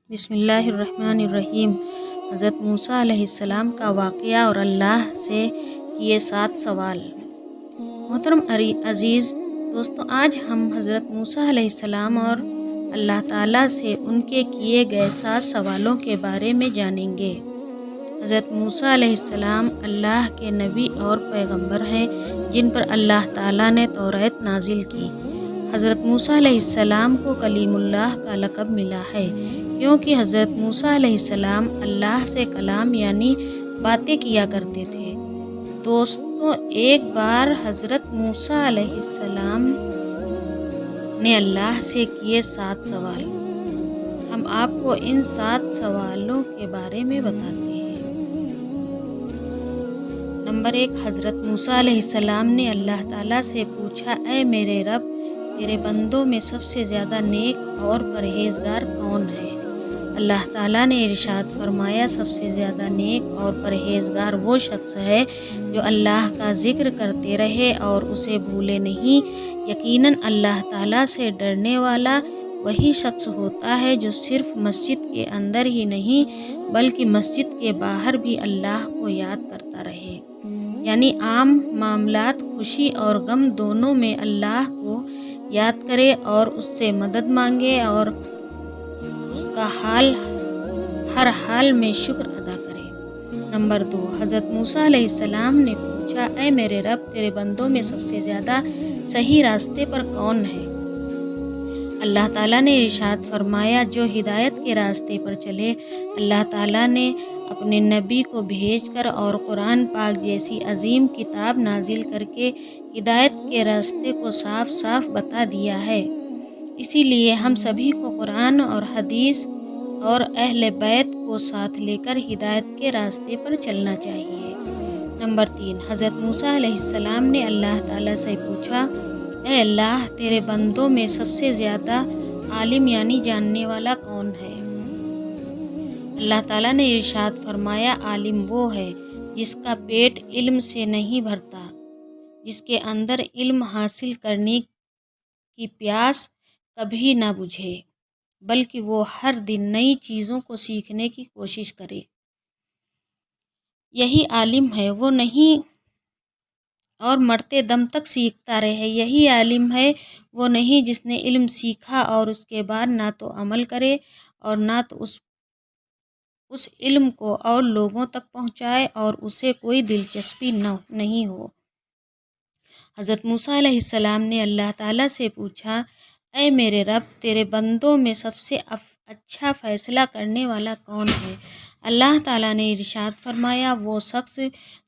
بسم اللہ الرحمن الرحیم۔ حضرت موسیٰ علیہ السلام کا واقعہ اور اللہ سے کیے 7 سوال۔ محترم عزیز دوستوں، آج ہم حضرت موسیٰ علیہ السلام اور اللہ تعالیٰ سے ان کے کیے گئے 7 سوالوں کے بارے میں جانیں گے۔ حضرت موسیٰ علیہ السلام اللہ کے نبی اور پیغمبر ہیں جن پر اللہ تعالیٰ نے توریت نازل کی۔ حضرت موسیٰ علیہ السلام کو کلیم اللہ کا لقب ملا ہے کیونکہ حضرت موسیٰ علیہ السلام اللہ سے کلام یعنی باتیں کیا کرتے تھے۔ دوستوں، ایک بار حضرت موسیٰ علیہ السلام نے اللہ سے کیے 7 سوال۔ ہم آپ کو ان 7 سوالوں کے بارے میں بتاتے ہیں۔ نمبر 1، حضرت موسیٰ علیہ السلام نے اللہ تعالیٰ سے پوچھا، اے میرے رب، تیرے بندوں میں سب سے زیادہ نیک اور پرہیزگار کون ہے؟ اللہ تعالیٰ نے ارشاد فرمایا، سب سے زیادہ نیک اور پرہیزگار وہ شخص ہے جو اللہ کا ذکر کرتے رہے اور اسے بھولے نہیں۔ یقیناً اللہ تعالیٰ سے ڈرنے والا وہی شخص ہوتا ہے جو صرف مسجد کے اندر ہی نہیں بلکہ مسجد کے باہر بھی اللہ کو یاد کرتا رہے، یعنی عام معاملات، خوشی اور غم دونوں میں اللہ کو یاد کرے اور اس سے مدد مانگے اور اس کا ہر حال میں شکر ادا کرے۔ نمبر 2، حضرت موسیٰ علیہ السلام نے پوچھا، اے میرے رب، تیرے بندوں میں سب سے زیادہ صحیح راستے پر کون ہے؟ اللہ تعالیٰ نے ارشاد فرمایا، جو ہدایت کے راستے پر چلے۔ اللہ تعالیٰ نے اپنے نبی کو بھیج کر اور قرآن پاک جیسی عظیم کتاب نازل کر کے ہدایت کے راستے کو صاف صاف بتا دیا ہے۔ اسی لیے ہم سبھی کو قرآن اور حدیث اور اہل بیت کو ساتھ لے کر ہدایت کے راستے پر چلنا چاہیے۔ نمبر 3، حضرت موسیٰ علیہ السلام نے اللہ تعالیٰ سے پوچھا، اے اللہ، تیرے بندوں میں سب سے زیادہ عالم یعنی جاننے والا کون ہے؟ اللہ تعالیٰ نے ارشاد فرمایا، عالم وہ ہے جس کا پیٹ علم سے نہیں بھرتا، جس کے اندر علم حاصل کرنے کی پیاس کبھی نہ بجھے، بلکہ وہ ہر دن نئی چیزوں کو سیکھنے کی کوشش کرے۔ یہی عالم ہے، وہ نہیں اور مرتے دم تک سیکھتا رہے۔ یہی عالم ہے، وہ نہیں جس نے علم سیکھا اور اس کے بعد نہ تو عمل کرے اور نہ تو اس علم کو اور لوگوں تک پہنچائے اور اسے کوئی دلچسپی نہیں ہو۔ حضرت موسیٰ علیہ السلام نے اللہ تعالیٰ سے پوچھا، اے میرے رب، تیرے بندوں میں سب سے اچھا فیصلہ کرنے والا کون ہے؟ اللہ تعالیٰ نے ارشاد فرمایا، وہ شخص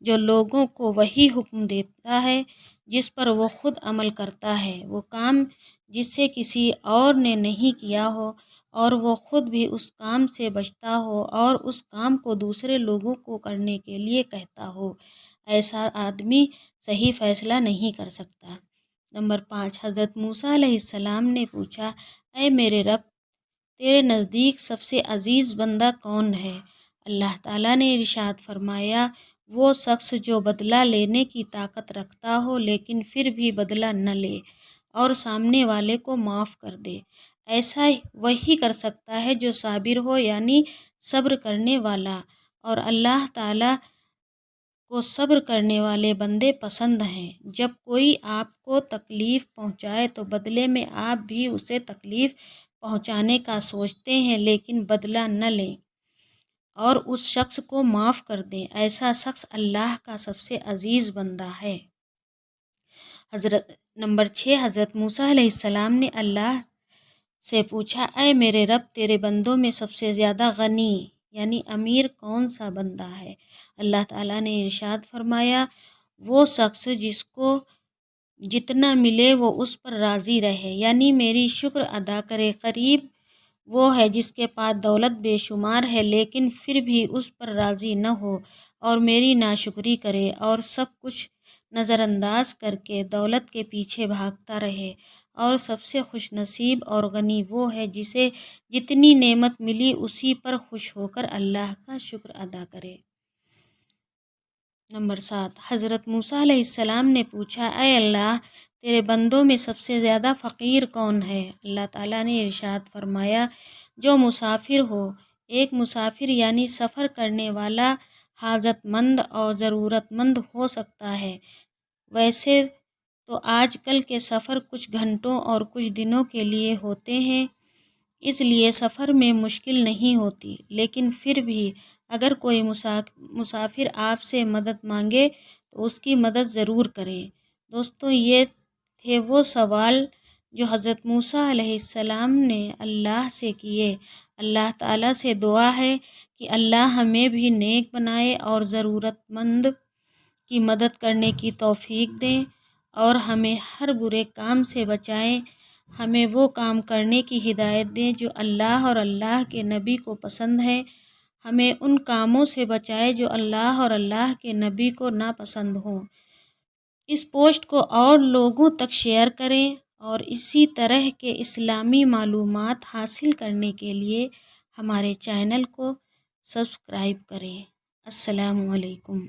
جو لوگوں کو وہی حکم دیتا ہے جس پر وہ خود عمل کرتا ہے، وہ کام جس سے کسی اور نے نہیں کیا ہو اور وہ خود بھی اس کام سے بچتا ہو اور اس کام کو دوسرے لوگوں کو کرنے کے لیے کہتا ہو، ایسا آدمی صحیح فیصلہ نہیں کر سکتا۔ نمبر 5، حضرت موسیٰ علیہ السلام نے پوچھا، اے میرے رب، تیرے نزدیک سب سے عزیز بندہ کون ہے؟ اللہ تعالیٰ نے ارشاد فرمایا، وہ شخص جو بدلہ لینے کی طاقت رکھتا ہو لیکن پھر بھی بدلہ نہ لے اور سامنے والے کو معاف کر دے۔ ایسا وہی کر سکتا ہے جو صابر ہو یعنی صبر کرنے والا، اور اللہ تعالیٰ کو صبر کرنے والے بندے پسند ہیں۔ جب کوئی آپ کو تکلیف پہنچائے تو بدلے میں آپ بھی اسے تکلیف پہنچانے کا سوچتے ہیں لیکن بدلہ نہ لیں اور اس شخص کو معاف کر دیں، ایسا شخص اللہ کا سب سے عزیز بندہ ہے۔ نمبر 6، حضرت موسیٰ علیہ السلام نے اللہ سے پوچھا، اے میرے رب، تیرے بندوں میں سب سے زیادہ غنی یعنی امیر کون سا بندہ ہے؟ اللہ تعالیٰ نے ارشاد فرمایا، وہ شخص جس کو جتنا ملے وہ اس پر راضی رہے یعنی میری شکر ادا کرے۔ غریب وہ ہے جس کے پاس دولت بے شمار ہے لیکن پھر بھی اس پر راضی نہ ہو اور میری ناشکری کرے اور سب کچھ نظر انداز کر کے دولت کے پیچھے بھاگتا رہے۔ اور سب سے خوش نصیب اور غنی وہ ہے جسے جتنی نعمت ملی اسی پر خوش ہو کر اللہ کا شکر ادا کرے۔ نمبر 7، حضرت موسیٰ علیہ السلام نے پوچھا، اے اللہ، تیرے بندوں میں سب سے زیادہ فقیر کون ہے؟ اللہ تعالیٰ نے ارشاد فرمایا جو مسافر ہو۔ ایک مسافر یعنی سفر کرنے والا حاجت مند اور ضرورت مند ہو سکتا ہے۔ ویسے تو آج کل کے سفر کچھ گھنٹوں اور کچھ دنوں کے لیے ہوتے ہیں، اس لیے سفر میں مشکل نہیں ہوتی، لیکن پھر بھی اگر کوئی مسافر آپ سے مدد مانگے تو اس کی مدد ضرور کریں۔ دوستوں، یہ تھے وہ سوال جو حضرت موسیٰ علیہ السلام نے اللہ سے کیے۔ اللہ تعالیٰ سے دعا ہے کہ اللہ ہمیں بھی نیک بنائے اور ضرورت مند کی مدد کرنے کی توفیق دیں، اور ہمیں ہر برے کام سے بچائیں، ہمیں وہ کام کرنے کی ہدایت دیں جو اللہ اور اللہ کے نبی کو پسند ہے، ہمیں ان کاموں سے بچائے جو اللہ اور اللہ کے نبی کو ناپسند ہوں۔ اس پوسٹ کو اور لوگوں تک شیئر کریں اور اسی طرح کے اسلامی معلومات حاصل کرنے کے لیے ہمارے چینل کو سبسکرائب کریں۔ السلام علیکم۔